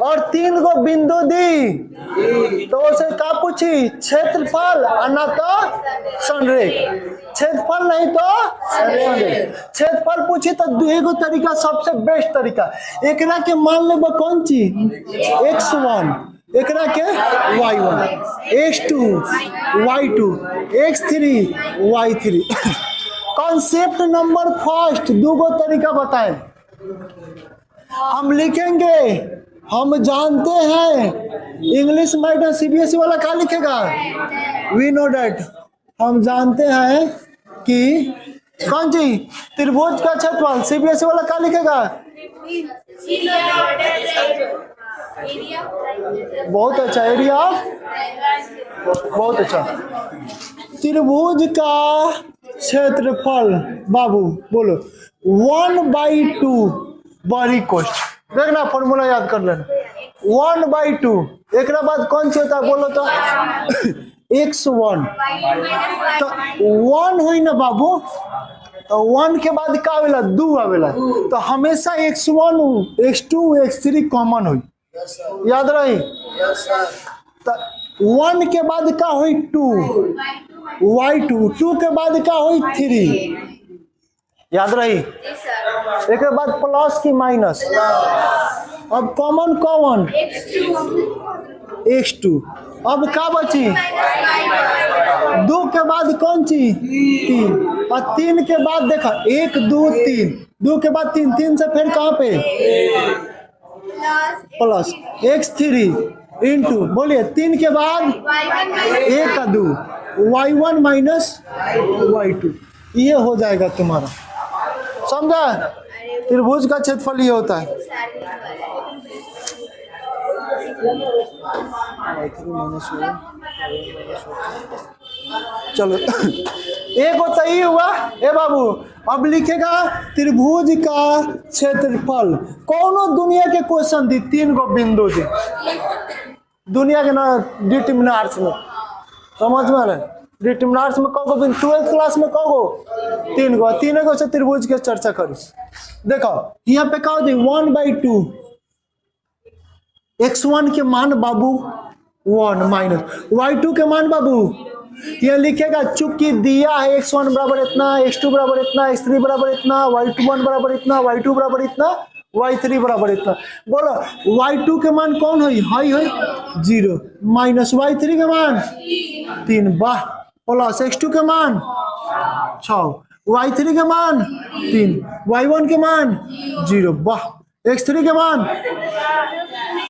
और 3 गो बिंदु दी तो उसे का पूछी क्षेत्रफल और ना तो संरेख। क्षेत्रफल नहीं तो संरेख। क्षेत्रफल पूछी तो एगो तरीका सबसे बेस्ट तरीका एकरा के मान लेबो कौन चीज x1 एकरा के y1 x2 y2 x3 y3 concept number first दूगो तरीका बताएं हम लिखेंगे। हम जानते हैं इंग्लिश मीडियम सीबीएसई वाला क्या लिखेगा वी नो डेट हम जानते हैं कि कौन सी त्रिभुज का क्षेत्रफल सीबीएसई वाला क्या लिखेगा बहुत अच्छा एरिया बहुत अच्छा त्रिभुज का क्षेत्रफल बाबू बोलो 1/2 बड़ी कोष्ठ देखना फॉर्मूला याद कर लेना 1/2 एक बाद कौन सी होता है बोलो तो x1 तो 1 हुई ना बाबू तो 1 के बाद का आवेला 2 आवेला तो हमेशा x1 x2 x3 कॉमन हुई याद रही तो 1 के बाद का हुई 2 y2 2 के बाद का हुई 3 याद रही एक बाद प्लस की माइनस अब कॉमन कौन x2 अब का बची 2 के बाद कौन सी 3 और 3 के बाद देखा 1 2 3 2 के बाद 3 3 से फिर कहाँ पे प्लस x3 इंटू बोलिए 3 के बाद 1 का 2 y1 माइनस y2 ये हो जाएगा तुम्हारा समझा त्रिभुज का क्षेत्रफल ये होता है चलो एक होता ही हुआ ए बाबू अब लिखेगा त्रिभुज का क्षेत्रफल कौन दुनिया के क्वेश्चन दी 3 गो बिंदु दी दुनिया के ना डिटरमिनर्स में समझ में आ रहा है डिटरमिनर्स में कौन बिंदु 12th क्लास में कौन 3 गो 3 गो से त्रिभुज के चर्चा करी देखो यहाँ पे कहो दी 1/2 x1 के मान बाबू 1 माइनस y2 के मान बाबू ये लिखेगा चूंकि दिया है x1 बराबर इतना x2 बराबर इतना x3 बराबर इतना y21 बराबर इतना y2 बराबर इतना y3 बराबर इतना बोलो y2 के मान कौन हुई हाई हुई 0 माइनस y3 के मान 3 वाह प्लस x2 के मान 6 y3 के मान 3 y1 के मान 0 वाह x3 के मान